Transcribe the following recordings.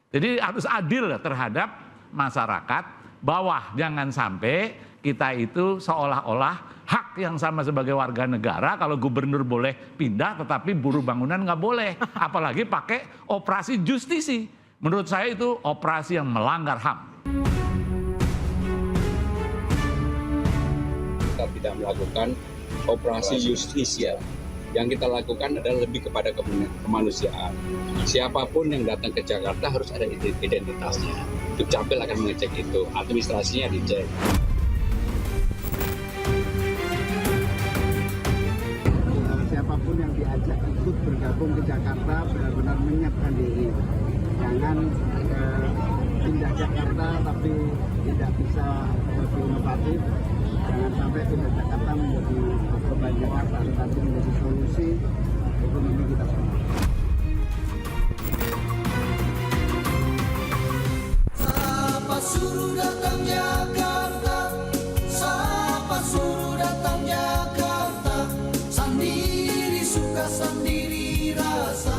Jadi harus adil terhadap masyarakat bawah. Jangan sampai kita itu seolah-olah hak yang sama sebagai warga negara, kalau gubernur boleh pindah tetapi buruh bangunan nggak boleh. Apalagi pakai operasi justisi. Menurut saya itu operasi yang melanggar HAM. Kita tidak melakukan operasi justisia. Yang kita lakukan adalah lebih kepada kemanusiaan. Siapapun yang datang ke Jakarta harus ada identitasnya. Dukcapil akan mengecek itu, administrasinya dicek. Siapapun yang diajak ikut bergabung ke Jakarta benar-benar menyiapkan diri. Jangan pindah Jakarta tapi tidak bisa lebih inovatif. Jangan sampai pindah Jakarta menjadi beban Jakarta, tapi menjadi solusi ekonomi kita semua. Siapa suruh datang Jakarta, siapa suruh datang Jakarta, sendiri suka sendiri rasa.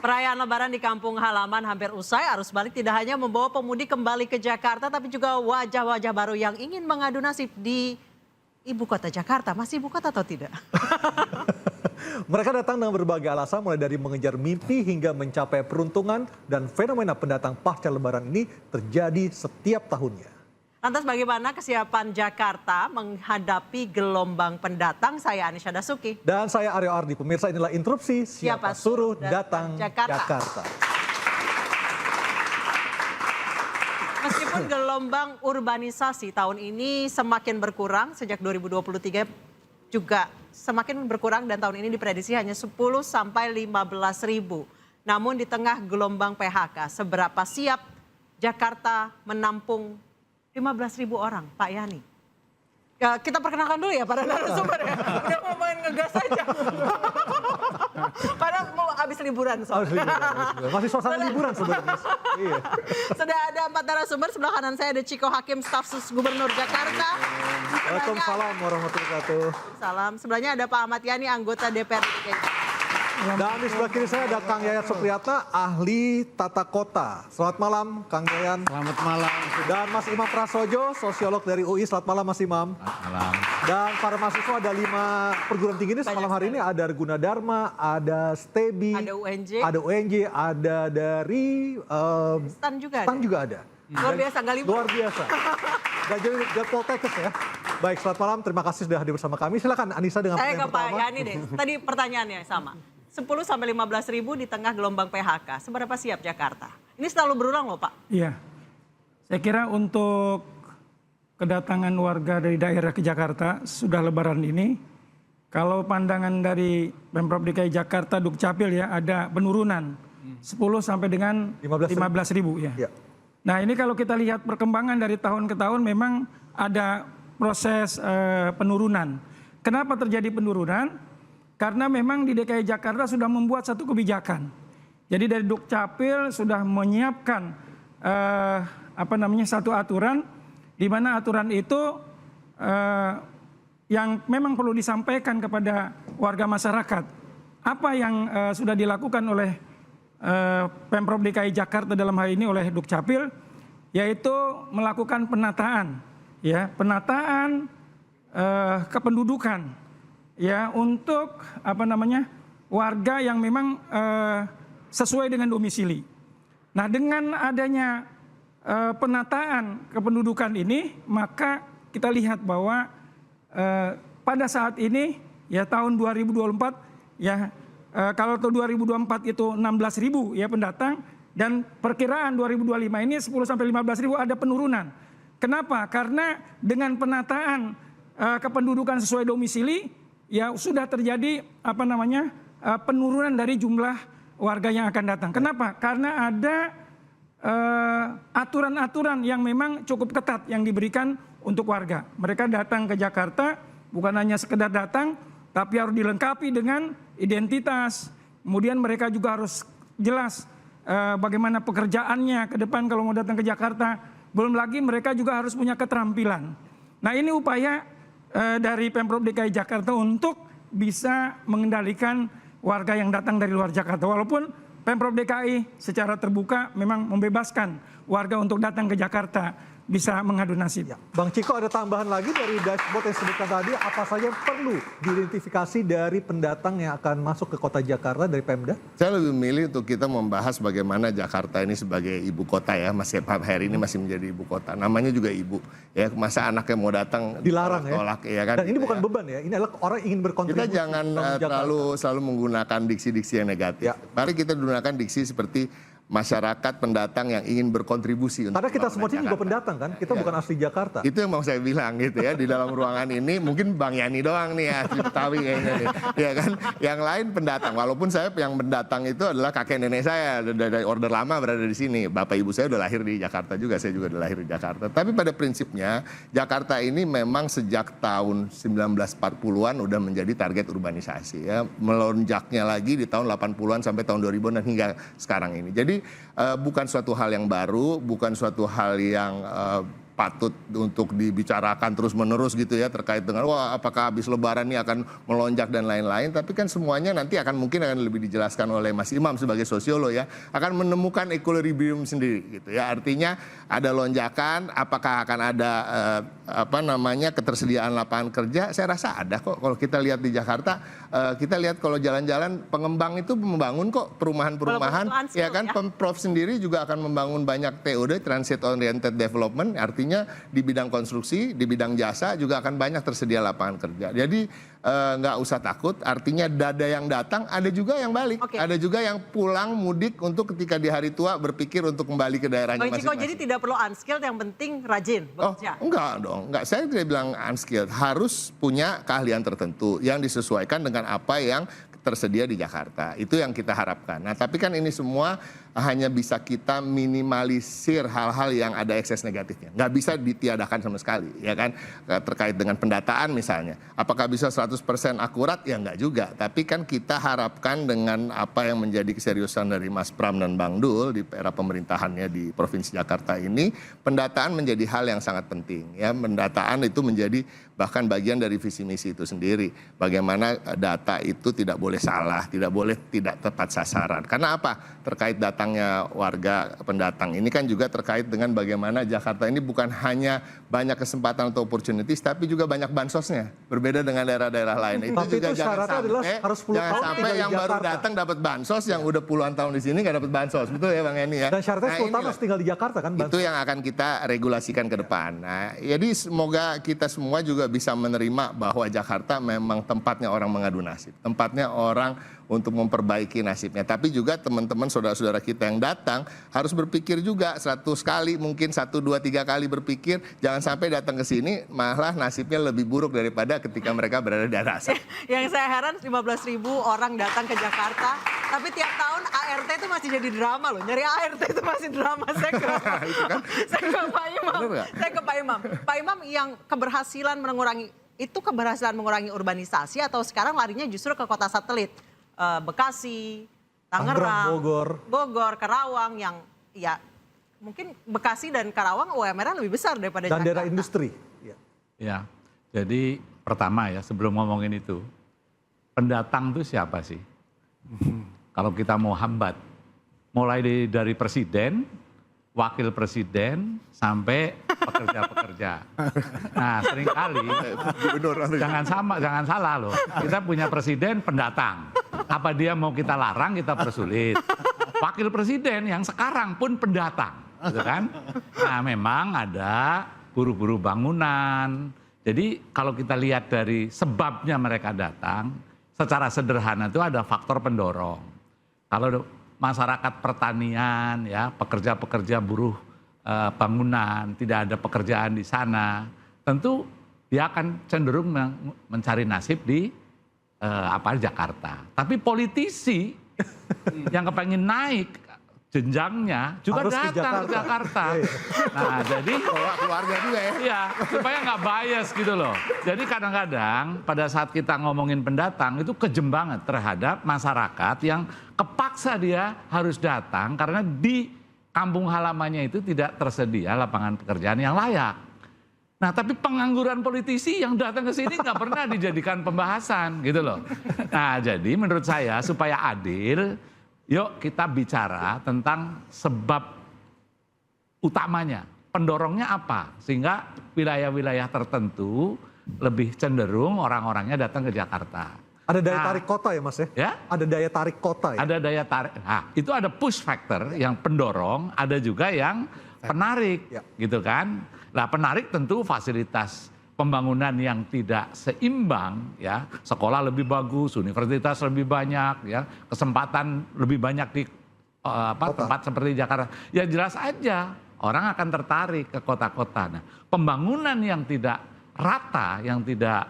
Perayaan Lebaran di kampung halaman hampir usai. Arus balik tidak hanya membawa pemudik kembali ke Jakarta, tapi juga wajah-wajah baru yang ingin mengadu nasib di ibu kota Jakarta. Masih ibu kota atau tidak? Mereka datang dengan berbagai alasan, mulai dari mengejar mimpi hingga mencapai peruntungan, dan fenomena pendatang pasca Lebaran ini terjadi setiap tahunnya. Lantas bagaimana kesiapan Jakarta menghadapi gelombang pendatang? Saya Anisha Dasuki. Dan saya Aryo Ardi. Pemirsa, inilah interupsi Siapa Suruh Datang Jakarta. Meskipun gelombang urbanisasi tahun ini semakin berkurang, sejak 2023 juga semakin berkurang dan tahun ini diprediksi hanya 10 sampai 15 ribu. Namun di tengah gelombang PHK, seberapa siap Jakarta menampung 15.000 orang, Pak Yani? Ya, kita perkenalkan dulu ya para narasumber ya. Udah mau main ngegas aja. Karena mau habis liburan soalnya. Masih suasana liburan sebenarnya. Iya. Sudah ada 4 narasumber, sebelah kanan saya ada Ciko Hakim, staf sus Gubernur Jakarta. Waalaikumsalam warahmatullahi wabarakatuh. Salam. Sebelahnya ada Pak Ahmad Yani, anggota DPR DKI. Dan di sebelah kiri saya ada Kang Yayat Supriyatna, ahli tata kota. Selamat malam, Kang Yayan. Selamat malam. Dan Mas Imam Prasojo, sosiolog dari UI. Selamat malam, Mas Imam. Selamat malam. Dan para mahasiswa ada 5 perguruan tinggi ini malam hari ini. Ada Gunadarma, ada STEBI, ada UNJ, ada dari STAN juga STAN juga ada. Luar biasa, nggak libur. Luar biasa. Dan jadi Poltekkes ya. Baik, selamat malam. Terima kasih sudah hadir bersama kami. Silakan Anissa dengan pertanyaan pertama. Saya ke Pak Yani deh. Tadi pertanyaannya sama. 10 sampai 15 ribu di tengah gelombang PHK. Seberapa siap Jakarta? Ini selalu berulang loh Pak. Iya. Saya kira untuk kedatangan warga dari daerah ke Jakarta sudah Lebaran ini, kalau pandangan dari Pemprov DKI Jakarta Dukcapil ya, ada penurunan 10 sampai dengan 15 ribu ya. Ya. Nah ini kalau kita lihat perkembangan dari tahun ke tahun memang ada proses penurunan. Kenapa terjadi penurunan? Karena memang di DKI Jakarta sudah membuat satu kebijakan. Jadi dari Dukcapil sudah menyiapkan satu aturan, di mana aturan itu yang memang perlu disampaikan kepada warga masyarakat. Apa yang sudah dilakukan oleh Pemprov DKI Jakarta dalam hal ini oleh Dukcapil, yaitu melakukan penataan, ya penataan kependudukan. Ya untuk warga yang memang sesuai dengan domisili. Nah dengan adanya penataan kependudukan ini, maka kita lihat bahwa pada saat ini ya tahun 2024 ya kalau tahun 2024 itu 16.000 ya pendatang, dan perkiraan 2025 ini 10 sampai 15.000 ada penurunan. Kenapa? Karena dengan penataan kependudukan sesuai domisili ya sudah terjadi penurunan dari jumlah warga yang akan datang. Kenapa? Karena ada aturan-aturan yang memang cukup ketat yang diberikan untuk warga. Mereka datang ke Jakarta bukan hanya sekedar datang, tapi harus dilengkapi dengan identitas. Kemudian mereka juga harus jelas bagaimana pekerjaannya ke depan kalau mau datang ke Jakarta. Belum lagi mereka juga harus punya keterampilan. Nah ini upaya dari Pemprov DKI Jakarta untuk bisa mengendalikan warga yang datang dari luar Jakarta. Walaupun Pemprov DKI secara terbuka memang membebaskan warga untuk datang ke Jakarta bisa mengadu nasib. Ya. Bang Ciko, ada tambahan lagi dari dashboard yang disebutkan tadi, apa saja yang perlu diidentifikasi dari pendatang yang akan masuk ke kota Jakarta dari Pemda? Saya lebih memilih untuk kita membahas bagaimana Jakarta ini sebagai ibu kota ya, masih hari ini masih menjadi ibu kota. Namanya juga ibu ya, masa anaknya mau datang dilarang tolak, ya kan? Dan ini gitu bukan ya. beban ya, ini adalah orang ingin berkontribusi. Kita jangan selalu menggunakan diksi-diksi yang negatif. Ya. Mari kita gunakan diksi seperti masyarakat pendatang yang ingin berkontribusi untuk karena kita semua pembangunan juga Jakarta. pendatang kan, kita bukan asli Jakarta. Itu yang mau saya bilang gitu ya, di dalam ruangan ini mungkin Bang Yani doang nih ya, asli Betawi kayaknya nih. Ya kan, yang lain pendatang. Walaupun saya yang pendatang itu adalah kakek nenek saya, dari order lama berada di sini. Bapak ibu saya udah lahir di Jakarta juga, saya juga udah lahir di Jakarta. Tapi pada prinsipnya Jakarta ini memang sejak tahun 1940-an udah menjadi target urbanisasi ya. Melonjaknya lagi di tahun 80-an sampai tahun 2000-an dan hingga sekarang ini. Jadi bukan suatu hal yang baru, bukan suatu hal yang patut untuk dibicarakan terus-menerus gitu ya terkait dengan wah apakah habis lebaran ini akan melonjak dan lain-lain, tapi kan semuanya nanti mungkin akan lebih dijelaskan oleh Mas Imam sebagai sosiolog ya, akan menemukan equilibrium sendiri gitu ya. Artinya ada lonjakan, apakah akan ada ketersediaan lapangan kerja? Saya rasa ada kok. Kalau kita lihat di Jakarta, kita lihat kalau jalan-jalan pengembang itu membangun kok perumahan-perumahan ya kan. Pemprov sendiri juga akan membangun banyak TOD, Transit Oriented Development, artinya di bidang konstruksi, di bidang jasa juga akan banyak tersedia lapangan kerja. Jadi nggak usah takut, artinya ada yang datang, ada juga yang balik. Ada juga yang pulang mudik untuk ketika di hari tua berpikir untuk kembali ke daerahnya Bang Ciko, masing-masing. jadi tidak perlu unskilled, yang penting rajin bekerja. Enggak dong, enggak. Saya tidak bilang unskilled, harus punya keahlian tertentu yang disesuaikan dengan apa yang tersedia di Jakarta. Itu yang kita harapkan. Nah, tapi kan ini semua hanya bisa kita minimalisir hal-hal yang ada ekses negatifnya. Nggak bisa ditiadakan sama sekali, ya kan? Terkait dengan pendataan misalnya. Apakah bisa 100% akurat? Ya nggak juga. Tapi kan kita harapkan dengan apa yang menjadi keseriusan dari Mas Pram dan Bang Dul di era pemerintahannya di Provinsi Jakarta ini, pendataan menjadi hal yang sangat penting. Ya, pendataan itu menjadi bahkan bagian dari visi misi itu sendiri. Bagaimana data itu tidak boleh salah, tidak boleh tidak tepat sasaran. Karena apa? Terkait datangnya warga pendatang ini kan juga terkait dengan bagaimana Jakarta ini bukan hanya banyak kesempatan atau opportunities, tapi juga banyak bansosnya. Berbeda dengan daerah-daerah lain. Tapi itu syaratnya adalah harus 10 jangan tahun sampai tinggal di yang baru Jakarta. datang dapat bansos, yang udah puluhan tahun di sini nggak dapat bansos. Betul ya Bang Eni ya? Dan syaratnya 10 tahun inilah. harus tinggal di Jakarta kan, Bang? Itu yang akan kita regulasikan ke depan. Nah, jadi semoga kita semua juga bisa menerima bahwa Jakarta memang tempatnya orang mengadu nasib, tempatnya orang untuk memperbaiki nasibnya. Tapi juga teman-teman saudara-saudara kita yang datang harus berpikir juga 100 kali, mungkin 1, 2, 3 kali berpikir, jangan sampai datang ke sini malah nasibnya lebih buruk daripada ketika mereka berada di daerah asal. Yang saya heran 15.000 orang datang ke Jakarta, tapi tiap tahun ART itu masih jadi drama loh. Nyari ART itu masih drama. Saya ke Pak Imam. Saya ke Pak Imam. Pak Imam, yang keberhasilan mengurangi urbanisasi atau sekarang larinya justru ke kota satelit? Bekasi, Tangerang, Bogor, Karawang, yang ya mungkin Bekasi dan Karawang UMR lebih besar daripada Dan Jakarta. daerah industri. Ya, jadi pertama ya sebelum ngomongin itu, pendatang itu siapa sih? Kalau kita mau hambat, mulai dari presiden, wakil presiden, sampai pekerja-pekerja. Nah, seringkali jangan salah loh. Kita punya presiden pendatang. Apa dia mau kita larang, kita persulit. Wakil presiden yang sekarang pun pendatang, gitu kan? Nah, memang ada buru-buru bangunan. Jadi kalau kita lihat dari sebabnya mereka datang, secara sederhana itu ada faktor pendorong. Kalau masyarakat pertanian, ya pekerja-pekerja buruh bangunan, tidak ada pekerjaan di sana, tentu dia akan cenderung mencari nasib di Jakarta. Tapi politisi yang kepengen naik jenjangnya juga Harus ke datang ke Jakarta. Nah, jadi Bawa keluarga juga ya. iya, supaya nggak bias gitu loh. Jadi kadang-kadang pada saat kita ngomongin pendatang itu kejem banget terhadap masyarakat yang kepaksa dia harus datang karena di kampung halamannya itu tidak tersedia lapangan pekerjaan yang layak. Nah, tapi pengangguran politisi yang datang ke sini nggak pernah dijadikan pembahasan gitu loh. Nah, jadi menurut saya supaya adil, yuk kita bicara tentang sebab utamanya, pendorongnya apa, sehingga wilayah-wilayah tertentu lebih cenderung orang-orangnya datang ke Jakarta. Ada daya tarik kota ya Mas ya? Ya? Ada daya tarik kota ya? Ada daya tarik. Nah, itu ada push factor yang pendorong, ada juga yang penarik, Ya. gitu kan? Nah, penarik tentu fasilitas pembangunan yang tidak seimbang, ya, sekolah lebih bagus, universitas lebih banyak, ya, kesempatan lebih banyak di tempat seperti Jakarta. Ya jelas aja orang akan tertarik ke kota-kota. Nah, pembangunan yang tidak rata, yang tidak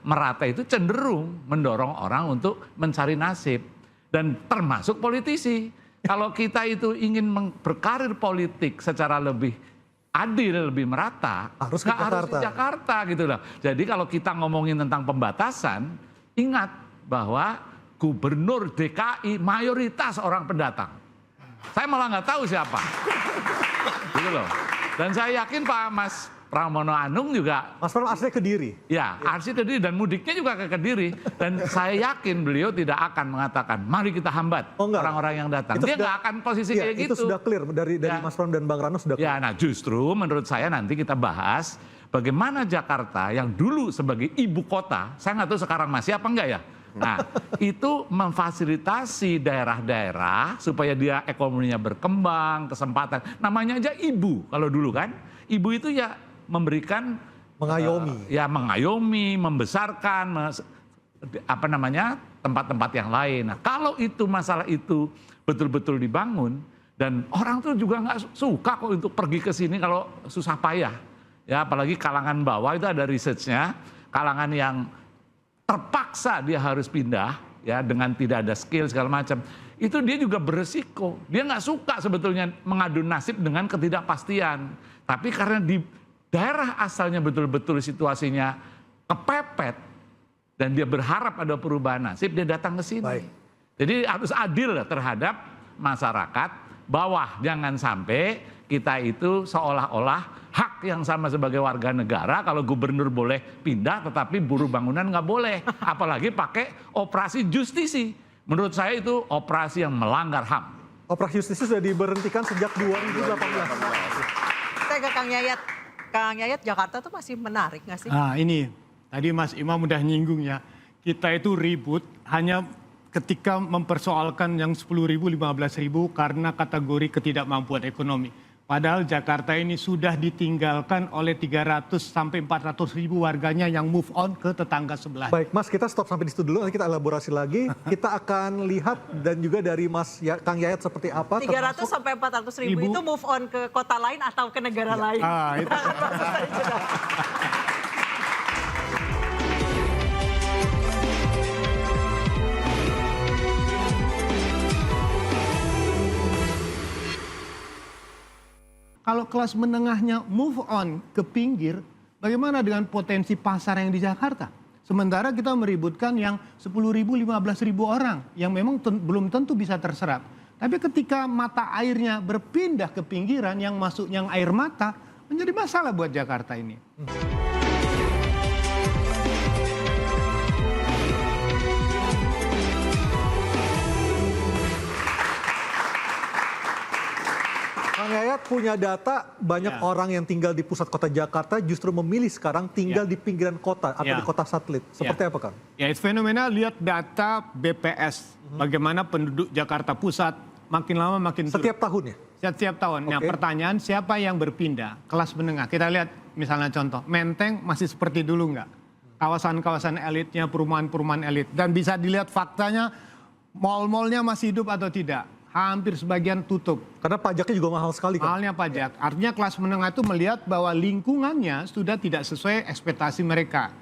merata itu cenderung mendorong orang untuk mencari nasib dan termasuk politisi. Kalau kita itu ingin berkarir politik secara lebih adil, lebih merata, Harus ke nggak harus di Jakarta. Jakarta gitu loh. Jadi kalau kita ngomongin tentang pembatasan, ingat bahwa gubernur DKI mayoritas orang pendatang. Saya malah nggak tahu siapa. Gitu loh. Dan saya yakin Pak Mas Pramono Anung juga, Mas Pram aslinya Kediri. ya asli Kediri dan mudiknya juga ke Kediri. Dan saya yakin beliau tidak akan mengatakan, mari kita hambat Oh, enggak. orang-orang yang datang. Itu Dia sudah- nggak akan posisi Iya, kayak itu gitu. sudah clear dari Ya. Mas Pram dan Bang Rano sudah clear. Ya, nah justru menurut saya nanti kita bahas bagaimana Jakarta yang dulu sebagai ibu kota, saya nggak tahu sekarang masih apa enggak ya. Nah, itu memfasilitasi daerah-daerah supaya dia ekonominya berkembang, kesempatan. Namanya aja ibu kalau dulu kan. Ibu itu ya memberikan Mengayomi. mengayomi, membesarkan tempat-tempat yang lain. Nah, kalau itu masalah itu betul-betul dibangun dan orang tuh juga nggak suka kok untuk pergi ke sini kalau susah payah. Ya, apalagi kalangan bawah itu ada researchnya, kalangan yang terpaksa dia harus pindah ya dengan tidak ada skill segala macam. Itu dia juga beresiko. Dia nggak suka sebetulnya mengadu nasib dengan ketidakpastian. Tapi karena di daerah asalnya betul-betul situasinya kepepet dan dia berharap ada perubahan nasib, dia datang ke sini. Baik. Jadi harus adil terhadap masyarakat bawah. Jangan sampai kita itu seolah-olah hak yang sama sebagai warga negara, kalau gubernur boleh pindah tetapi buruh bangunan nggak boleh. Apalagi pakai operasi justisi. Menurut saya itu operasi yang melanggar HAM. Operasi justisi sudah diberhentikan sejak 2018. Saya ke Kang Yayat. Kang Yayat, Jakarta tuh masih menarik nggak sih? Nah ini, tadi Mas Imam udah nyinggung ya. Kita itu ribut hanya ketika mempersoalkan yang 10.000, 15.000 karena kategori ketidakmampuan ekonomi. Padahal Jakarta ini sudah ditinggalkan oleh 300 sampai 400 ribu warganya yang move on ke tetangga sebelah. Baik, Mas, kita stop sampai di situ dulu, nanti kita elaborasi lagi. Kita akan lihat dan juga dari Kang Yayat seperti apa. 300 sampai 400 ribu itu move on ke kota lain atau ke negara lain? Ah, itu. Kalau kelas menengahnya move on ke pinggir, bagaimana dengan potensi pasar yang di Jakarta? Sementara kita meributkan yang 10.000, 15.000 orang yang memang belum tentu bisa terserap. Tapi ketika mata airnya berpindah ke pinggiran yang masuknya air mata, menjadi masalah buat Jakarta ini. Kang Yayat punya data banyak orang yang tinggal di pusat kota Jakarta justru memilih sekarang tinggal di pinggiran kota atau di kota satelit. Seperti apa, Kang? Ya, itu fenomena. Lihat data BPS, bagaimana penduduk Jakarta Pusat makin lama makin turun. Setiap tahun ya? Setiap tahun. Nah, pertanyaan siapa yang berpindah? Kelas menengah. Kita lihat misalnya contoh, Menteng masih seperti dulu nggak? Kawasan-kawasan elitnya, perumahan-perumahan elit. Dan bisa dilihat faktanya, mall-mallnya masih hidup atau tidak. Hampir sebagian tutup. Karena pajaknya juga mahal sekali kan? Mahalnya pajak. Artinya kelas menengah itu melihat bahwa lingkungannya sudah tidak sesuai ekspektasi mereka.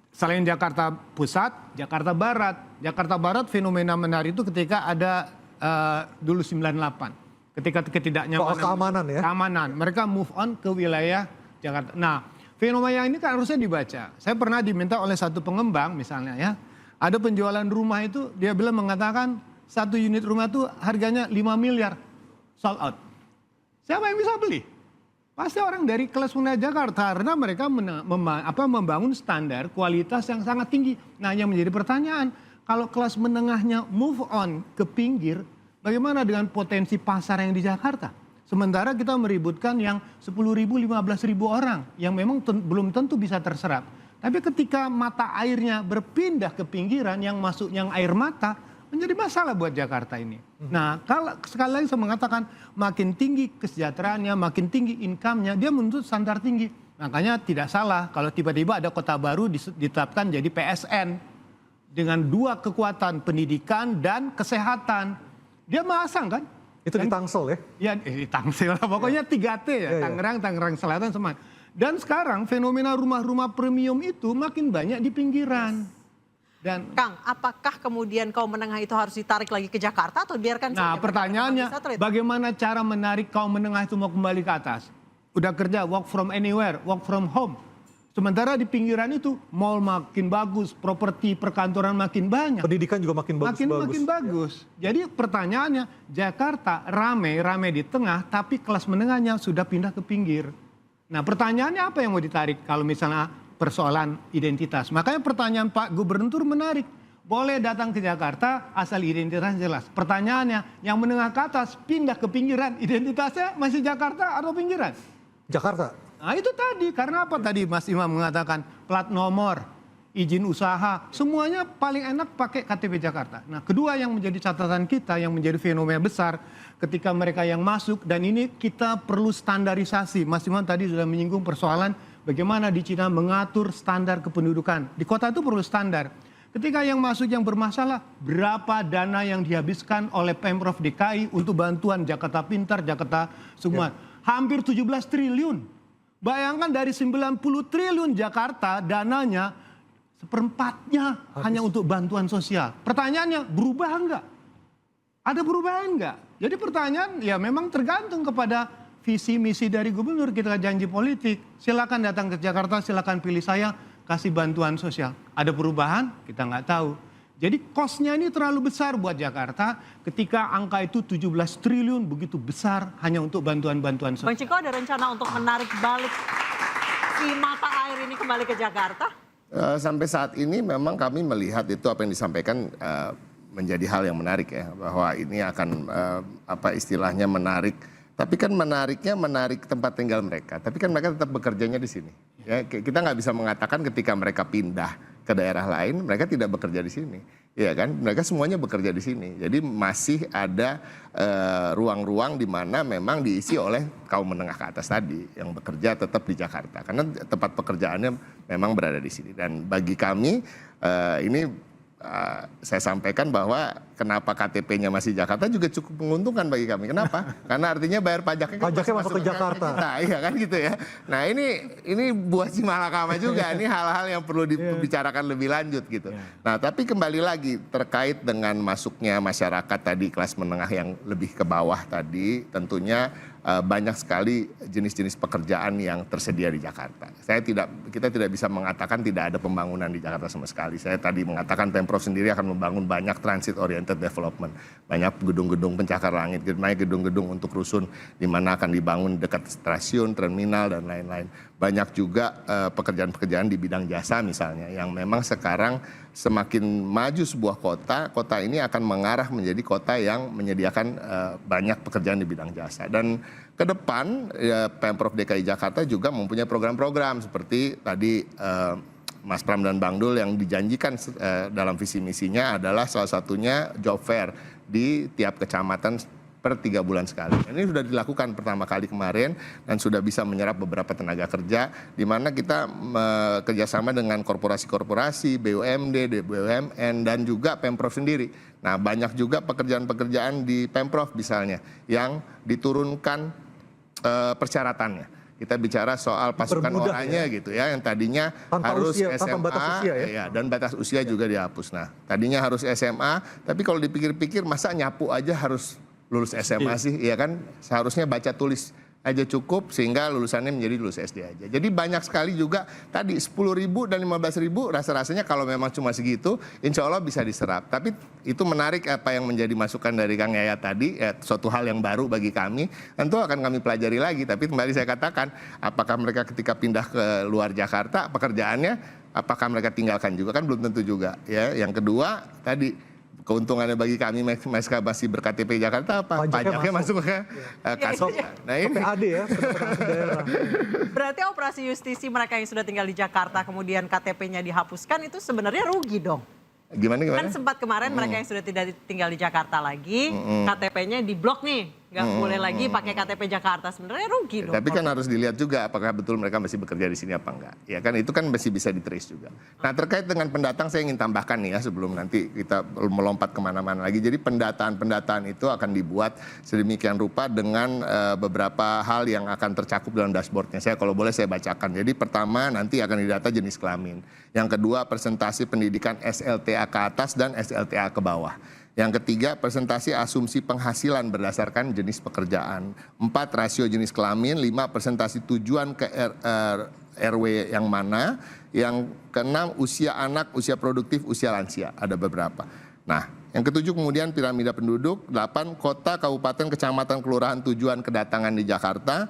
Selain Jakarta Pusat, Jakarta Barat. Jakarta Barat fenomena menarik itu ketika ada dulu 98. Ketika ketidaknyamanan. Soal keamanan ya? Keamanan. Mereka move on ke wilayah Jakarta. Nah, fenomena ini kan harusnya dibaca. Saya pernah diminta oleh satu pengembang misalnya ya. Ada penjualan rumah itu, dia bilang mengatakan satu unit rumah itu harganya 5 miliar. Sold out. Siapa yang bisa beli? Pasti orang dari kelas menengah Jakarta karena mereka membangun standar kualitas yang sangat tinggi. Nah, yang menjadi pertanyaan, kalau kelas menengahnya move on ke pinggir, bagaimana dengan potensi pasar yang di Jakarta? Sementara kita meributkan yang 10.000, 15.000 orang yang memang belum tentu bisa terserap. Tapi ketika mata airnya berpindah ke pinggiran yang masuk yang air mata, menjadi masalah buat Jakarta ini. Nah, kalau sekali lagi saya mengatakan makin tinggi kesejahteraannya, makin tinggi income-nya, dia menuntut standar tinggi. Makanya tidak salah kalau tiba-tiba ada kota baru ditetapkan jadi PSN dengan 2 kekuatan pendidikan dan kesehatan. Dia masang kan? Itu di Tangsel ya? Ya di Tangsel, pokoknya 3T ya, Tangerang Selatan, Semarang. Dan sekarang fenomena rumah-rumah premium itu makin banyak di pinggiran. Dan Kang, apakah kemudian kaum menengah itu harus ditarik lagi ke Jakarta atau biarkan saja? nah pertanyaannya, bagaimana cara menarik kaum menengah itu mau kembali ke atas? Udah kerja work from anywhere, work from home. Sementara di pinggiran itu mall makin bagus, properti perkantoran makin banyak. Pendidikan juga makin bagus. Makin bagus. Jadi pertanyaannya, Jakarta rame di tengah, tapi kelas menengahnya sudah pindah ke pinggir. Nah pertanyaannya apa yang mau ditarik kalau misalnya persoalan identitas. Makanya pertanyaan Pak Gubernur menarik. Boleh datang ke Jakarta asal identitas jelas. Pertanyaannya, yang menengah ke atas pindah ke pinggiran, identitasnya masih Jakarta atau pinggiran? Jakarta. Nah itu tadi, karena apa tadi Mas Imam mengatakan plat nomor, izin usaha, semuanya paling enak pakai KTP Jakarta. Nah kedua yang menjadi catatan kita, yang menjadi fenomena besar ketika mereka yang masuk, dan ini kita perlu standarisasi. Mas Imam tadi sudah menyinggung persoalan bagaimana di Cina mengatur standar kependudukan. Di kota itu perlu standar. Ketika yang masuk yang bermasalah, berapa dana yang dihabiskan oleh Pemprov DKI untuk bantuan Jakarta Pintar, Jakarta semua. Hampir 17 triliun. Bayangkan dari 90 triliun Jakarta dananya seperempatnya hanya untuk bantuan sosial. Pertanyaannya, berubah enggak? Ada perubahan enggak? Jadi pertanyaan ya memang tergantung kepada visi misi dari gubernur. Kita janji politik, silakan datang ke Jakarta, silakan pilih saya, kasih bantuan sosial. Ada perubahan? Kita nggak tahu. Jadi kosnya ini terlalu besar buat Jakarta ketika angka itu 17 triliun begitu besar hanya untuk bantuan-bantuan sosial. Bang Ciko ada rencana untuk menarik balik si mata air ini kembali ke Jakarta? Sampai saat ini memang kami melihat itu apa yang disampaikan menjadi hal yang menarik ya, bahwa ini akan apa istilahnya menarik. Tapi kan menariknya menarik tempat tinggal mereka. Tapi kan mereka tetap bekerjanya di sini. Ya, kita nggak bisa mengatakan ketika mereka pindah ke daerah lain, mereka tidak bekerja di sini. Ya kan, mereka semuanya bekerja di sini. Jadi masih ada ruang-ruang di mana memang diisi oleh kaum menengah ke atas tadi yang bekerja tetap di Jakarta. Karena tempat pekerjaannya memang berada di sini. Dan bagi kami ini saya sampaikan bahwa kenapa KTP-nya masih Jakarta juga cukup menguntungkan bagi kami. Kenapa? Karena artinya bayar pajaknya Masuk ke Jakarta. Nah, iya kan gitu ya. Nah ini buah si malakama juga. Ini hal-hal yang perlu dibicarakan lebih lanjut gitu. Nah tapi kembali lagi terkait dengan masuknya masyarakat tadi kelas menengah yang lebih ke bawah tadi, tentunya banyak sekali jenis-jenis pekerjaan yang tersedia di Jakarta. Kita tidak bisa mengatakan tidak ada pembangunan di Jakarta sama sekali. Saya tadi mengatakan Pemprov sendiri akan membangun banyak transit oriented development, banyak gedung-gedung pencakar langit, banyak gedung-gedung untuk rusun di mana akan dibangun dekat stasiun, terminal dan lain-lain. Banyak juga pekerjaan-pekerjaan di bidang jasa misalnya, yang memang sekarang semakin maju sebuah kota ini akan mengarah menjadi kota yang menyediakan banyak pekerjaan di bidang jasa. Dan ke depan Pemprov DKI Jakarta juga mempunyai program-program seperti tadi Mas Pram dan Bang Dul yang dijanjikan dalam visi misinya adalah salah satunya job fair di tiap kecamatan per 3 bulan sekali. Ini sudah dilakukan pertama kali kemarin dan sudah bisa menyerap beberapa tenaga kerja di mana kita kerjasama dengan korporasi-korporasi, BUMD, BUMN dan juga Pemprov sendiri. Nah banyak juga pekerjaan-pekerjaan di Pemprov misalnya yang diturunkan persyaratannya. Kita bicara soal pasukan Dipermudah, orangnya gitu ya, yang tadinya Tanpa harus usia, tanpa SMA, batas usia ya? ya, dan batas usia juga dihapus. Nah, tadinya harus SMA, tapi kalau dipikir-pikir masa nyapu aja harus lulus SMA sih, ya kan? Seharusnya baca tulis aja cukup sehingga lulusannya menjadi lulus SD aja. Jadi banyak sekali juga tadi 10.000 dan 15.000 rasa-rasanya kalau memang cuma segitu insya Allah bisa diserap. Tapi itu menarik apa yang menjadi masukan dari Kang Yayat tadi, suatu hal yang baru bagi kami. Tentu akan kami pelajari lagi, tapi kembali saya katakan apakah mereka ketika pindah ke luar Jakarta pekerjaannya apakah mereka tinggalkan juga kan belum tentu juga ya. Yang kedua tadi keuntungannya bagi kami mereka masih berKTP Jakarta apa? Pajaknya masuk ke kas. Nah ini PAD ya, pendapatan daerah. Berarti operasi justisi mereka yang sudah tinggal di Jakarta kemudian KTP-nya dihapuskan itu sebenarnya rugi dong. Gimana? Kan sempat kemarin mereka yang sudah tidak tinggal di Jakarta lagi, KTP-nya diblok nih, nggak boleh lagi pakai KTP Jakarta, sebenarnya rugi dong. Tapi kan harus dilihat juga apakah betul mereka masih bekerja di sini apa enggak. Ya kan itu kan masih bisa di-trace juga. Nah terkait dengan pendatang saya ingin tambahkan nih ya sebelum nanti kita melompat kemana-mana lagi. Jadi pendataan itu akan dibuat sedemikian rupa dengan beberapa hal yang akan tercakup dalam dashboardnya. Saya kalau boleh saya bacakan. Jadi pertama nanti akan didata jenis kelamin. Yang kedua presentasi pendidikan SLTA ke atas dan SLTA ke bawah. Yang ketiga, presentasi asumsi penghasilan berdasarkan jenis pekerjaan. 4, rasio jenis kelamin. 5, presentasi tujuan ke RW yang mana. Yang keenam, usia anak, usia produktif, usia lansia. Ada beberapa. Nah, yang ketujuh kemudian piramida penduduk. 8, kota, kabupaten, kecamatan, kelurahan tujuan kedatangan di Jakarta.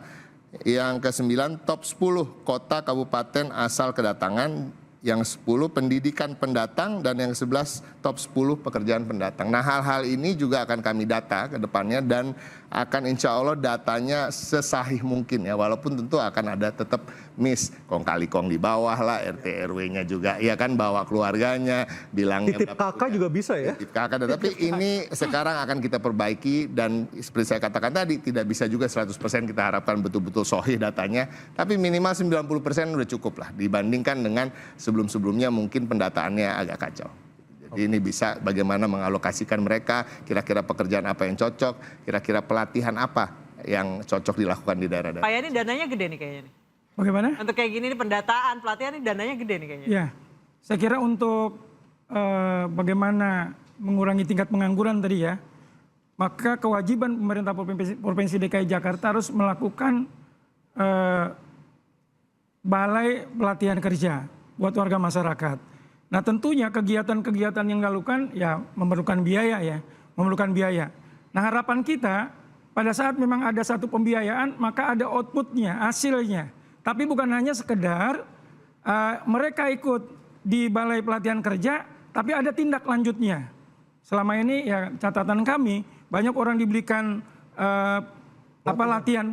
Yang ke-9, top 10 kota, kabupaten, asal kedatangan. Yang 10 pendidikan pendatang dan yang 11 top 10 pekerjaan pendatang. Nah hal-hal ini juga akan kami data ke depannya dan akan insya Allah datanya sesahih mungkin ya. Walaupun tentu akan ada tetap miss, kong kali kong di bawah lah, RT RW-nya juga ya kan bawa keluarganya, bilangnya Titip kakak juga bisa ya? titip kakak. Tapi ini sekarang akan kita perbaiki dan seperti saya katakan tadi tidak bisa juga 100% kita harapkan betul-betul sahih datanya. Tapi minimal 90% udah cukup lah dibandingkan dengan sebelum-sebelumnya mungkin pendataannya agak kacau. Jadi ini bisa bagaimana mengalokasikan mereka, kira-kira pekerjaan apa yang cocok, kira-kira pelatihan apa yang cocok dilakukan di daerah-daerah. Pak Yani dananya gede nih kayaknya nih. Bagaimana? Untuk kayak gini nih pendataan, pelatihan nih dananya gede nih kayaknya. Ya, saya kira untuk bagaimana mengurangi tingkat pengangguran tadi ya, maka kewajiban pemerintah Provinsi DKI Jakarta harus melakukan balai pelatihan kerja buat warga masyarakat. Nah tentunya kegiatan-kegiatan yang dilakukan ya memerlukan biaya ya, memerlukan biaya. Nah harapan kita pada saat memang ada satu pembiayaan maka ada outputnya, hasilnya. Tapi bukan hanya sekedar mereka ikut di balai pelatihan kerja, tapi ada tindak lanjutnya. Selama ini ya catatan kami banyak orang diberikan latihan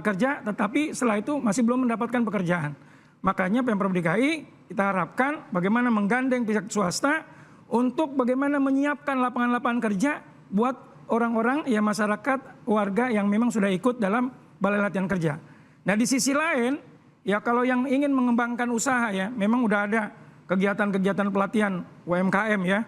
kerja, tetapi setelah itu masih belum mendapatkan pekerjaan. Makanya Pemprov DKI kita harapkan bagaimana menggandeng pihak swasta untuk bagaimana menyiapkan lapangan-lapangan kerja buat orang-orang ya masyarakat warga yang memang sudah ikut dalam balai latihan kerja. Nah di sisi lain ya kalau yang ingin mengembangkan usaha ya memang udah ada kegiatan-kegiatan pelatihan UMKM ya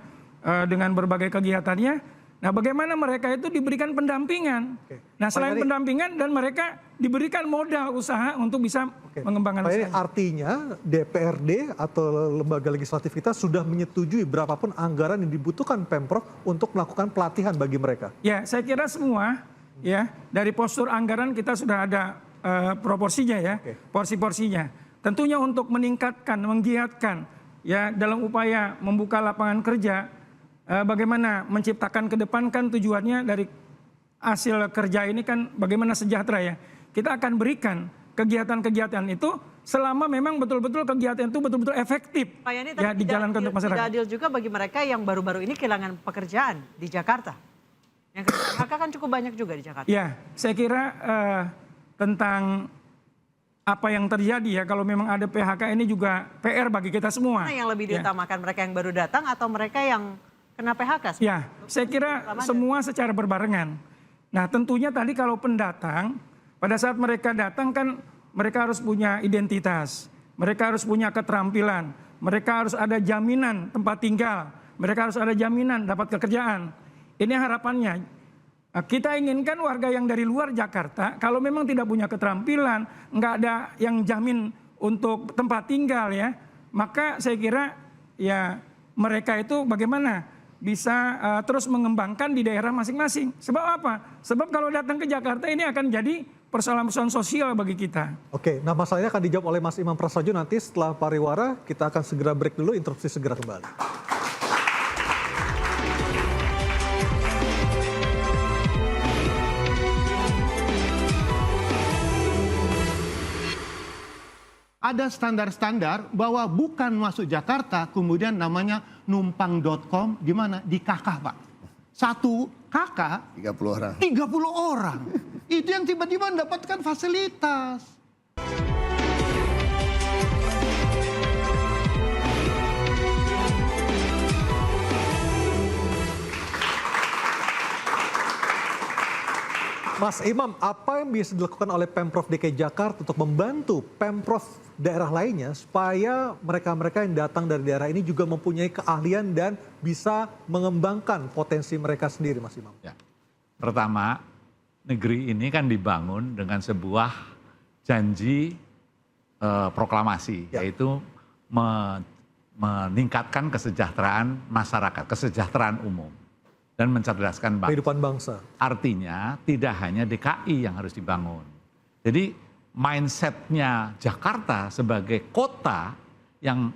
dengan berbagai kegiatannya. Nah bagaimana mereka itu diberikan pendampingan. Nah selain pendampingan dan mereka diberikan modal usaha untuk bisa mengembangkan usaha. Artinya DPRD atau lembaga legislatif kita sudah menyetujui berapapun anggaran yang dibutuhkan Pemprov untuk melakukan pelatihan bagi mereka. Ya saya kira semua ya dari postur anggaran kita sudah ada proporsinya ya, porsi-porsinya. Tentunya untuk meningkatkan, menggiatkan ya dalam upaya membuka lapangan kerja. Bagaimana menciptakan ke depan kan tujuannya dari hasil kerja ini kan bagaimana sejahtera ya. Kita akan berikan kegiatan-kegiatan itu selama memang betul-betul kegiatan itu betul-betul efektif Pak Yani, ya dijalankan untuk masyarakat. Tidak adil juga bagi mereka yang baru-baru ini kehilangan pekerjaan di Jakarta. Yang PHK kan cukup banyak juga di Jakarta. Ya, saya kira tentang apa yang terjadi ya kalau memang ada PHK ini juga PR bagi kita semua. Mana yang lebih diutamakan mereka yang baru datang atau mereka yang kena PHK? Ya, saya kira semua secara berbarengan. Nah tentunya tadi kalau pendatang, pada saat mereka datang kan mereka harus punya identitas, mereka harus punya keterampilan, mereka harus ada jaminan tempat tinggal, mereka harus ada jaminan dapat pekerjaan. Ini harapannya. Kita inginkan warga yang dari luar Jakarta, kalau memang tidak punya keterampilan, nggak ada yang jamin untuk tempat tinggal ya, maka saya kira ya mereka itu bagaimana bisa terus mengembangkan di daerah masing-masing. Sebab apa? Sebab kalau datang ke Jakarta ini akan jadi persoalan-persoalan sosial bagi kita. Oke, nah masalahnya akan dijawab oleh Mas Imam Prasojo nanti setelah pariwara. Kita akan segera break dulu, interupsi segera kembali. Ada standar-standar bahwa bukan masuk Jakarta, kemudian namanya numpang.com, di mana? Di KK, Pak. Satu KK 30 orang. 30 orang. Itu yang tiba-tiba mendapatkan fasilitas. Mas Imam, apa yang bisa dilakukan oleh Pemprov DKI Jakarta untuk membantu Pemprov daerah lainnya supaya mereka-mereka yang datang dari daerah ini juga mempunyai keahlian dan bisa mengembangkan potensi mereka sendiri, Mas Imam? Ya. Pertama, negeri ini kan dibangun dengan sebuah janji proklamasi, yaitu meningkatkan kesejahteraan masyarakat, kesejahteraan umum. Dan mencerdaskan bangsa. Kehidupan bangsa. Artinya tidak hanya DKI yang harus dibangun. Jadi mindsetnya Jakarta sebagai kota yang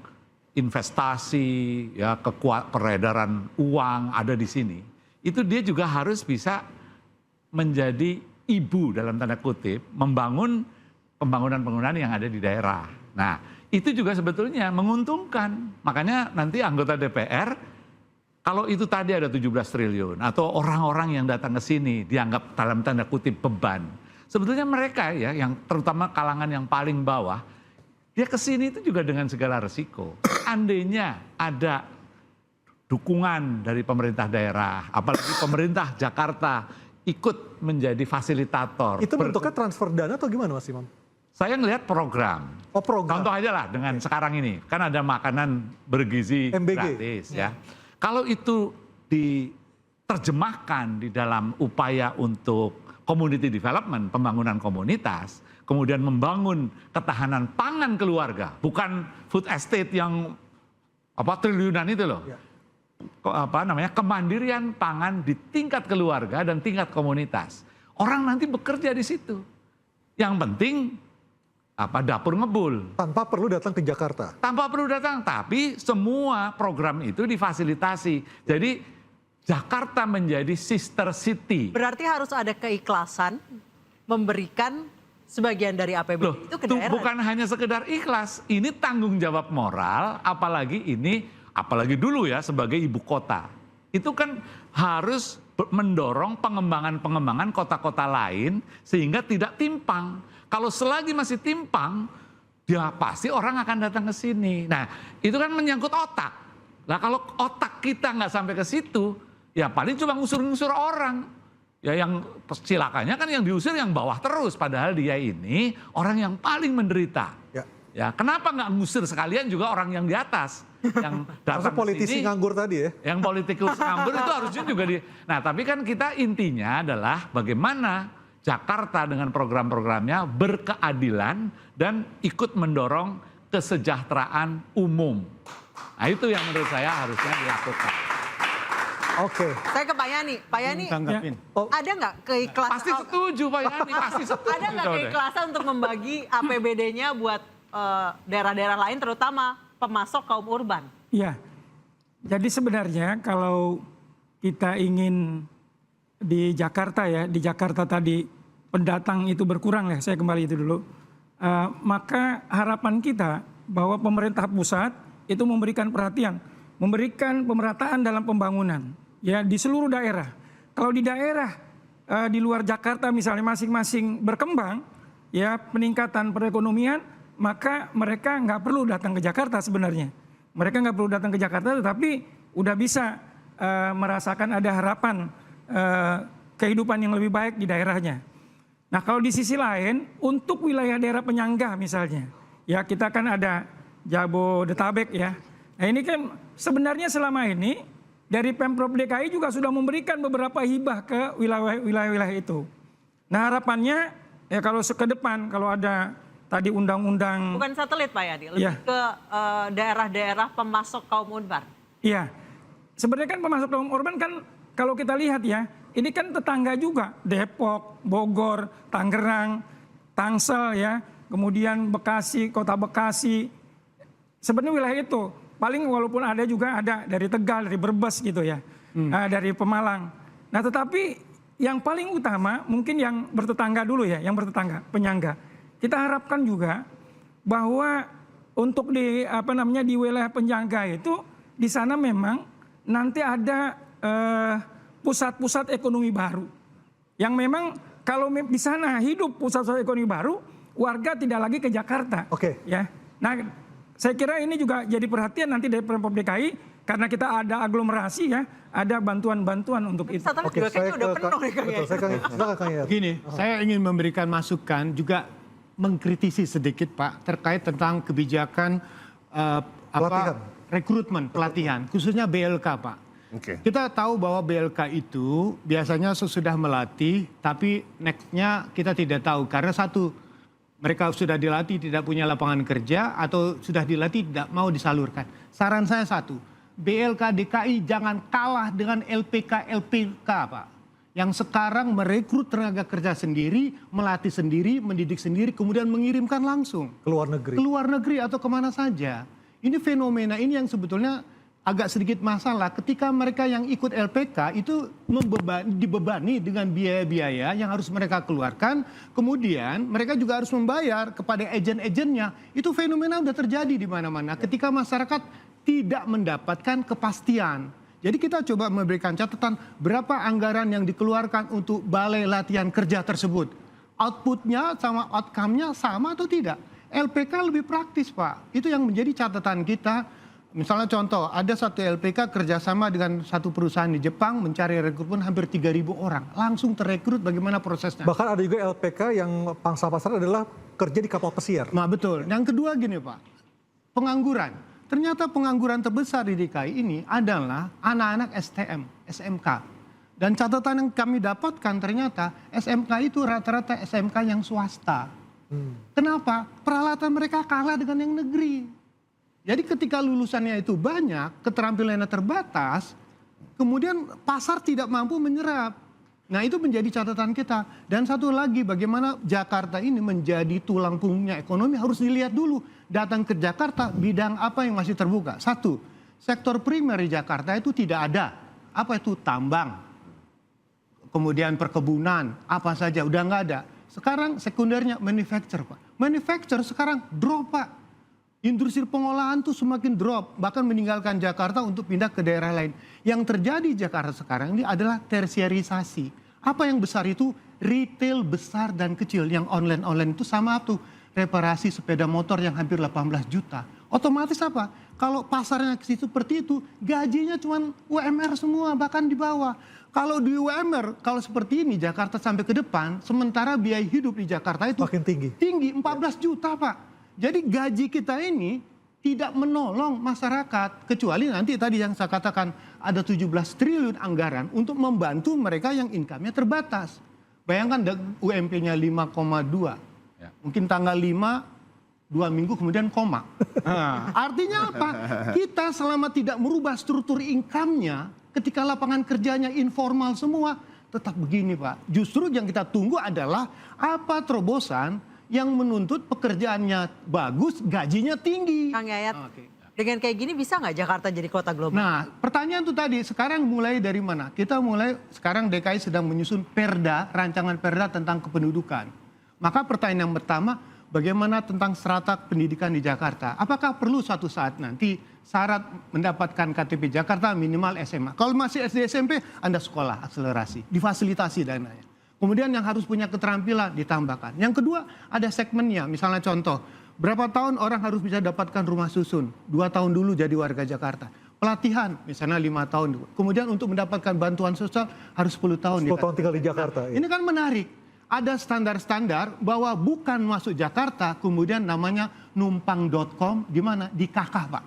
investasi, ya peredaran uang ada di sini, itu dia juga harus bisa menjadi ibu dalam tanda kutip, membangun pembangunan-pembangunan yang ada di daerah. Nah, itu juga sebetulnya menguntungkan. Makanya nanti anggota DPR, kalau itu tadi ada 17 triliun atau orang-orang yang datang ke sini dianggap dalam tanda kutip beban. Sebetulnya mereka ya yang terutama kalangan yang paling bawah, dia ke sini itu juga dengan segala resiko. Andainya ada dukungan dari pemerintah daerah, apalagi pemerintah Jakarta ikut menjadi fasilitator. Itu bentuknya transfer dana atau gimana, Mas Imam? Saya ngelihat program. Oh, program. Contoh aja lah dengan sekarang ini, kan ada makanan bergizi MBG. gratis ya. Kalau itu diterjemahkan di dalam upaya untuk community development, pembangunan komunitas, kemudian membangun ketahanan pangan keluarga, bukan food estate yang triliunan itu loh. Ya. Kemandirian pangan di tingkat keluarga dan tingkat komunitas. Orang nanti bekerja di situ. Yang penting dapur ngebul. Tanpa perlu datang ke Jakarta. Tanpa perlu datang, tapi semua program itu difasilitasi. Jadi Jakarta menjadi sister city. Berarti harus ada keikhlasan memberikan sebagian dari APBD itu ke daerah. Bukan hanya sekedar ikhlas, ini tanggung jawab moral, apalagi dulu ya sebagai ibu kota. Itu kan harus mendorong pengembangan kota-kota lain sehingga tidak timpang. Kalau selagi masih timpang, ya pasti orang akan datang ke sini. Nah, itu kan menyangkut otak. Nah, kalau otak kita nggak sampai ke situ, ya paling cuma ngusur-ngusur orang. Ya yang silakannya kan yang diusir yang bawah terus, padahal dia ini orang yang paling menderita. Ya, kenapa nggak ngusir sekalian juga orang yang di atas? Yang datang politisi sini, nganggur tadi ya? Yang politikus nganggur itu harusnya juga Nah, tapi kan kita intinya adalah bagaimana Jakarta dengan program-programnya berkeadilan dan ikut mendorong kesejahteraan umum. Nah, itu yang menurut saya harusnya dilakukan. Oke. Saya ke Pak Yani. Pak Yani, ada nggak keikhlasan? Pasti setuju Pak Yani, pasti setuju. Ada nggak keikhlasan untuk membagi APBD-nya buat daerah-daerah lain, terutama pemasok kaum urban? Iya. Jadi sebenarnya kalau kita ingin di Jakarta ya, di Jakarta tadi pendatang itu berkurang ya, saya kembali itu dulu. Maka harapan kita bahwa pemerintah pusat itu memberikan perhatian, memberikan pemerataan dalam pembangunan ya di seluruh daerah. Kalau di daerah di luar Jakarta misalnya masing-masing berkembang ya peningkatan perekonomian, maka mereka nggak perlu datang ke Jakarta sebenarnya. Mereka nggak perlu datang ke Jakarta, tetapi udah bisa merasakan ada harapan kehidupan yang lebih baik di daerahnya. Nah, kalau di sisi lain, untuk wilayah daerah penyangga misalnya, ya kita kan ada Jabodetabek ya. Nah, ini kan sebenarnya selama ini dari Pemprov DKI juga sudah memberikan beberapa hibah ke wilayah-wilayah itu. Nah harapannya ya kalau ke depan kalau ada tadi undang-undang. Bukan satelit Pak Yadi, lebih ke daerah-daerah pemasok kaum urban. Iya, sebenarnya kan pemasok kaum urban kan kalau kita lihat ya, ini kan tetangga juga, Depok, Bogor, Tangerang, Tangsel ya, kemudian Bekasi, Kota Bekasi. Sebenarnya wilayah itu paling walaupun ada juga ada dari Tegal, dari Brebes gitu ya, dari Pemalang. Nah tetapi yang paling utama mungkin yang bertetangga dulu ya, yang bertetangga, penyangga. Kita harapkan juga bahwa untuk di wilayah penyangga itu di sana memang nanti ada pusat-pusat ekonomi baru. Yang memang kalau di sana hidup pusat-pusat ekonomi baru, warga tidak lagi ke Jakarta. Oke. Ya. Nah, saya kira ini juga jadi perhatian nanti dari Pemprov DKI karena kita ada aglomerasi ya, ada bantuan-bantuan untuk itu. Satelit juga kayaknya udah penuh nih Kang Yayat. Gini, saya ingin memberikan masukan juga mengkritisi sedikit Pak terkait tentang kebijakan rekrutmen pelatihan, khususnya BLK Pak. Oke. Kita tahu bahwa BLK itu biasanya sesudah melatih, tapi next-nya kita tidak tahu. Karena satu, mereka sudah dilatih tidak punya lapangan kerja, atau sudah dilatih tidak mau disalurkan. Saran saya satu, BLK DKI jangan kalah dengan LPK Pak. Yang sekarang merekrut tenaga kerja sendiri, melatih sendiri, mendidik sendiri, kemudian mengirimkan langsung. Ke luar negeri. Ke luar negeri atau kemana saja. Ini fenomena ini yang sebetulnya agak sedikit masalah ketika mereka yang ikut LPK itu dibebani dengan biaya-biaya yang harus mereka keluarkan. Kemudian mereka juga harus membayar kepada agen-agennya. Itu fenomena sudah terjadi di mana-mana ketika masyarakat tidak mendapatkan kepastian. Jadi kita coba memberikan catatan berapa anggaran yang dikeluarkan untuk balai latihan kerja tersebut. Outputnya sama outcome-nya sama atau tidak? LPK lebih praktis Pak. Itu yang menjadi catatan kita. Misalnya contoh, ada satu LPK kerjasama dengan satu perusahaan di Jepang mencari rekrutmen hampir 3.000 orang. Langsung terrekrut bagaimana prosesnya. Bahkan ada juga LPK yang pangsa pasar adalah kerja di kapal pesiar. Nah betul. Yang kedua gini Pak, pengangguran. Ternyata pengangguran terbesar di DKI ini adalah anak-anak STM, SMK. Dan catatan yang kami dapatkan ternyata SMK itu rata-rata SMK yang swasta. Kenapa? Peralatan mereka kalah dengan yang negeri. Jadi ketika lulusannya itu banyak, keterampilannya terbatas, kemudian pasar tidak mampu menyerap. Nah itu menjadi catatan kita. Dan satu lagi bagaimana Jakarta ini menjadi tulang punggungnya ekonomi harus dilihat dulu. Datang ke Jakarta bidang apa yang masih terbuka. Satu, sektor primer di Jakarta itu tidak ada. Apa itu? Tambang. Kemudian perkebunan, apa saja udah nggak ada. Sekarang sekundernya manufacture Pak. Manufacture sekarang drop Pak. Industri pengolahan tuh semakin drop, bahkan meninggalkan Jakarta untuk pindah ke daerah lain. Yang terjadi di Jakarta sekarang ini adalah tersiarisasi. Apa yang besar itu? Retail besar dan kecil. Yang online-online itu sama tuh. Reparasi sepeda motor yang hampir 18 juta. Otomatis apa? Kalau pasarnya seperti itu, gajinya cuma UMR semua, bahkan di bawah. Kalau di UMR, kalau seperti ini Jakarta sampai ke depan, sementara biaya hidup di Jakarta itu makin tinggi. Tinggi, 14 juta Pak. Jadi gaji kita ini tidak menolong masyarakat. Kecuali nanti tadi yang saya katakan ada 17 triliun anggaran untuk membantu mereka yang income-nya terbatas. Bayangkan UMP-nya 5,2. Ya. Mungkin tanggal 5, 2 minggu kemudian koma. Nah, artinya apa? Kita selama tidak merubah struktur income-nya, ketika lapangan kerjanya informal semua, tetap begini Pak. Justru yang kita tunggu adalah apa terobosan yang menuntut pekerjaannya bagus, gajinya tinggi. Kang Yayat, dengan kayak gini bisa nggak Jakarta jadi kota global? Nah, pertanyaan itu tadi, sekarang mulai dari mana? Kita mulai, sekarang DKI sedang menyusun perda, rancangan perda tentang kependudukan. Maka pertanyaan yang pertama, bagaimana tentang strata pendidikan di Jakarta? Apakah perlu suatu saat nanti syarat mendapatkan KTP Jakarta minimal SMA? Kalau masih SD SMP, Anda sekolah akselerasi, difasilitasi dananya. Kemudian yang harus punya keterampilan ditambahkan. Yang kedua ada segmennya, misalnya contoh, berapa tahun orang harus bisa dapatkan rumah susun? 2 tahun dulu jadi warga Jakarta. Pelatihan misalnya 5 tahun. Kemudian untuk mendapatkan bantuan sosial harus 10 tahun. 10 tahun tinggal di Jakarta. Ini kan menarik. Ada standar-standar bahwa bukan masuk Jakarta, kemudian namanya numpang.com, di mana? Di KK Pak.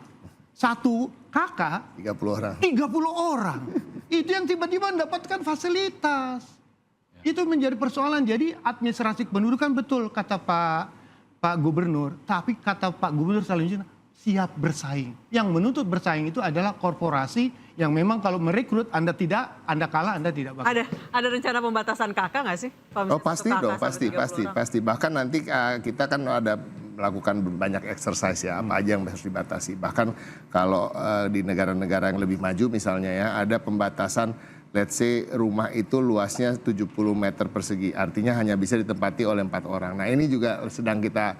Satu, kakak 30 orang. 30 orang. Itu yang tiba-tiba mendapatkan fasilitas. Itu menjadi persoalan. Jadi administrasi kependudukan betul kata Pak Gubernur. Tapi kata Pak Gubernur selanjutnya siap bersaing. Yang menuntut bersaing itu adalah korporasi yang memang kalau merekrut Anda tidak, Anda kalah, Anda tidak bakal. Ada rencana pembatasan kakak nggak sih? Kalau Oh misalnya pasti satu dong, kakak sampai 30 orang. pasti. Bahkan nanti kita kan ada melakukan banyak exercise ya, apa aja yang harus dibatasi. Bahkan kalau di negara-negara yang lebih maju misalnya ya, ada pembatasan, let's say rumah itu luasnya 70 meter persegi, artinya hanya bisa ditempati oleh 4 orang. Nah ini juga sedang kita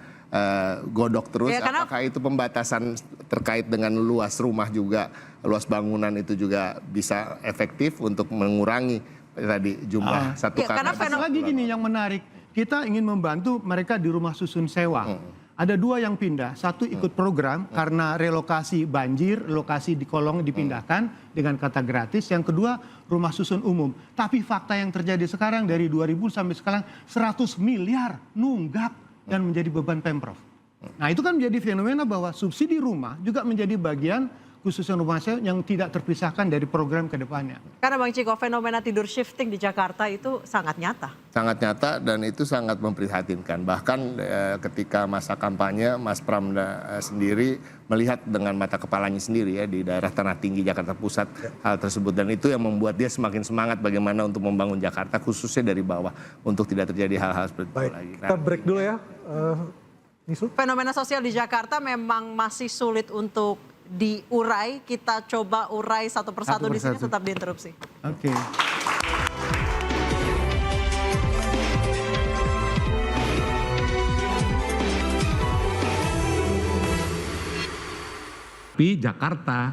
godok terus, Ya, karena- apakah itu pembatasan terkait dengan luas rumah juga, luas bangunan itu juga bisa efektif untuk mengurangi tadi jumlah satu Ya, karena kakak. Satu lagi gini yang menarik, kita ingin membantu mereka di rumah susun sewa. Ada 2 yang pindah, satu ikut program karena relokasi banjir, lokasi di kolong dipindahkan dengan kata gratis. Yang kedua rumah susun umum. Tapi fakta yang terjadi sekarang dari 2000 sampai sekarang 100 miliar nunggak dan menjadi beban Pemprov. Nah itu kan menjadi fenomena bahwa subsidi rumah juga menjadi bagian khususnya rumah sewa yang tidak terpisahkan dari program ke depannya. Karena Bang Ciko, fenomena tidur shifting di Jakarta itu sangat nyata. Sangat nyata dan itu sangat memprihatinkan. Bahkan ketika masa kampanye, Mas Pram sendiri melihat dengan mata kepalanya sendiri ya di daerah Tanah Tinggi Jakarta Pusat hal tersebut. Dan itu yang membuat dia semakin semangat bagaimana untuk membangun Jakarta khususnya dari bawah untuk tidak terjadi hal-hal seperti itu Baik, lagi. kita break dulu ya. Nisu? Fenomena sosial di Jakarta memang masih sulit untuk diurai. Kita coba urai satu persatu di sini, tetap diinterupsi. Oke. Tapi Jakarta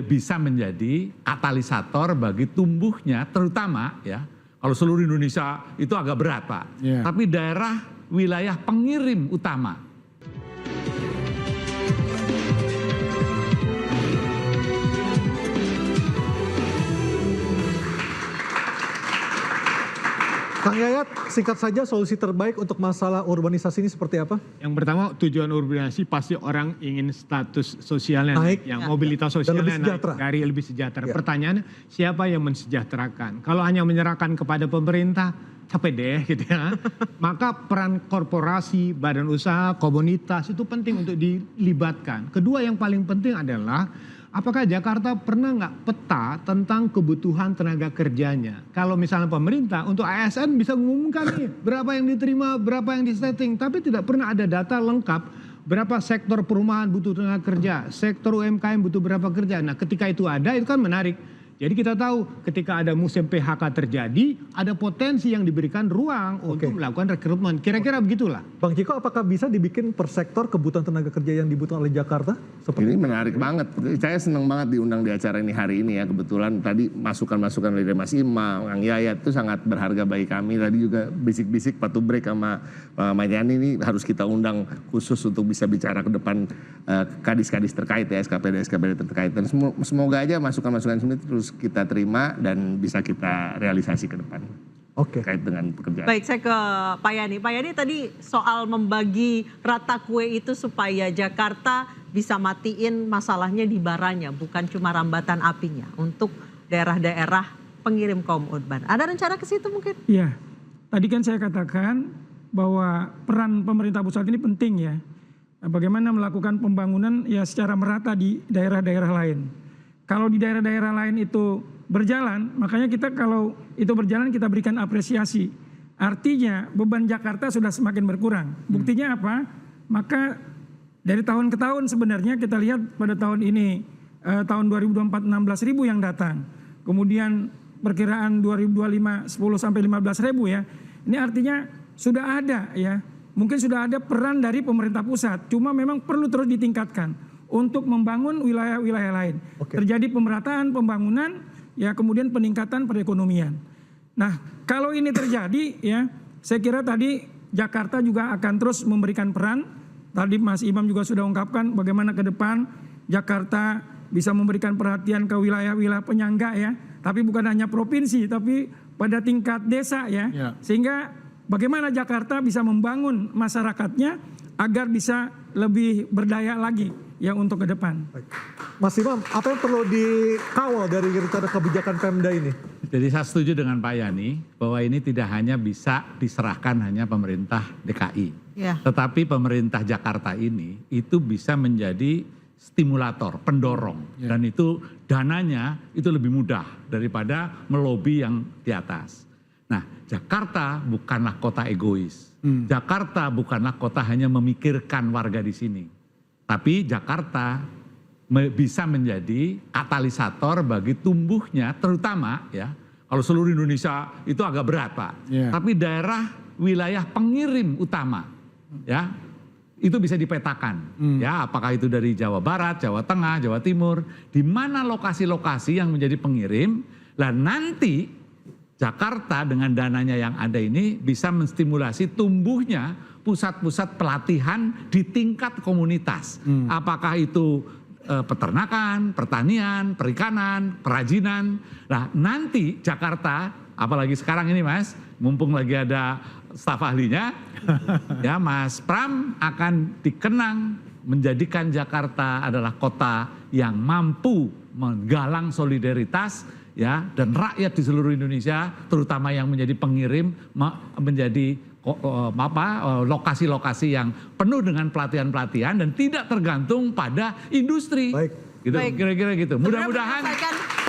bisa menjadi katalisator bagi tumbuhnya, terutama ya kalau seluruh Indonesia itu agak berat Pak. Iya. Tapi daerah wilayah pengirim utama. Kang Yayat, singkat saja solusi terbaik untuk masalah urbanisasi ini seperti apa? Yang pertama tujuan urbanisasi pasti orang ingin status sosialnya Naik. yang mobilitas Dan sosialnya lebih sejahtera. naik dari lebih sejahtera. Ya. Pertanyaannya siapa yang mensejahterakan? Kalau hanya menyerahkan kepada pemerintah, capek deh gitu ya. Maka peran korporasi, badan usaha, komunitas itu penting untuk dilibatkan. Kedua yang paling penting adalah apakah Jakarta pernah nggak peta tentang kebutuhan tenaga kerjanya? Kalau misalnya pemerintah untuk ASN bisa mengumumkan nih berapa yang diterima, berapa yang disetting, tapi tidak pernah ada data lengkap berapa sektor perumahan butuh tenaga kerja, sektor UMKM butuh berapa kerja. Nah ketika itu ada, itu kan menarik. Jadi kita tahu ketika ada musim PHK terjadi, ada potensi yang diberikan ruang untuk melakukan rekrutmen. Kira-kira begitulah. Bang Ciko, apakah bisa dibikin per sektor kebutuhan tenaga kerja yang dibutuhkan oleh Jakarta? Ini menarik banget. Saya senang banget diundang di acara ini hari ini ya. Kebetulan tadi masukan-masukan dari Mas Imam, Kang Yayat itu sangat berharga bagi kami. Tadi juga bisik-bisik Pak Tubrek sama Mas Yani ini harus kita undang khusus untuk bisa bicara ke depan kadis-kadis terkait ya, SKPD terkait. Dan semoga aja masukan-masukan ini terus kita terima dan bisa kita realisasi ke depan. Terkait dengan pekerjaan. Baik, saya ke Pak Yani. Pak Yani tadi soal membagi rata kue itu supaya Jakarta bisa matiin masalahnya di baranya, bukan cuma rambatan apinya untuk daerah-daerah pengirim kaum urban. Ada rencana ke situ mungkin? Iya, tadi kan saya katakan bahwa peran pemerintah pusat ini penting ya. Bagaimana melakukan pembangunan ya secara merata di daerah-daerah lain. Kalau di daerah-daerah lain itu berjalan, makanya kita kalau itu berjalan kita berikan apresiasi. Artinya beban Jakarta sudah semakin berkurang. Buktinya apa? Maka dari tahun ke tahun sebenarnya kita lihat pada tahun ini, tahun 2024 16.000 yang datang. Kemudian perkiraan 2025 10 sampai 15.000 ya. Ini artinya sudah ada ya. Mungkin sudah ada peran dari pemerintah pusat. Cuma memang perlu terus ditingkatkan untuk membangun wilayah-wilayah lain. Terjadi pemerataan pembangunan, ya kemudian peningkatan perekonomian. Nah, kalau ini terjadi ya, saya kira tadi Jakarta juga akan terus memberikan peran. Tadi Mas Imam juga sudah ungkapkan bagaimana ke depan Jakarta bisa memberikan perhatian ke wilayah-wilayah penyangga ya. Tapi bukan hanya provinsi, tapi pada tingkat desa ya. Sehingga bagaimana Jakarta bisa membangun masyarakatnya agar bisa lebih berdaya lagi yang untuk ke depan. Baik. Mas Imam, apa yang perlu dikawal dari rencana kebijakan Pemda ini? Jadi saya setuju dengan Pak Yani bahwa ini tidak hanya bisa diserahkan hanya pemerintah DKI. Ya. Tetapi pemerintah Jakarta ini itu bisa menjadi stimulator, pendorong. Dan itu dananya itu lebih mudah daripada melobi yang di atas. Nah, Jakarta bukanlah kota egois. Jakarta bukanlah kota hanya memikirkan warga di sini. Tapi Jakarta bisa menjadi katalisator bagi tumbuhnya, terutama ya, kalau seluruh Indonesia itu agak berat Pak. Tapi daerah wilayah pengirim utama ya, itu bisa dipetakan ya, apakah itu dari Jawa Barat, Jawa Tengah, Jawa Timur, di mana lokasi-lokasi yang menjadi pengirim. Lah nanti Jakarta dengan dananya yang ada ini bisa menstimulasi tumbuhnya pusat-pusat pelatihan di tingkat komunitas. Apakah itu peternakan, pertanian, perikanan, kerajinan. Nah nanti Jakarta, apalagi sekarang ini Mas, mumpung lagi ada staf ahlinya, ya Mas Pram akan dikenang menjadikan Jakarta adalah kota yang mampu menggalang solidaritas ya, dan rakyat di seluruh Indonesia, terutama yang menjadi pengirim, menjadi lokasi-lokasi yang penuh dengan pelatihan-pelatihan dan tidak tergantung pada industri. Baik. Gitu, kira-kira gitu. Mudah-mudahan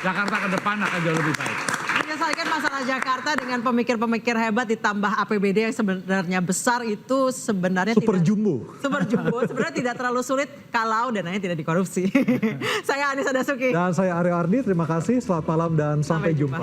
Jakarta ke depan akan jauh lebih baik. Menyelesaikan masalah Jakarta dengan pemikir-pemikir hebat ditambah APBD yang sebenarnya besar itu sebenarnya Super jumbo. Super jumbo sebenarnya tidak terlalu sulit kalau dananya tidak dikorupsi. Saya Anissa Dasuki. Dan saya Aryo Ardi, terima kasih, selamat malam dan sampai jumpa.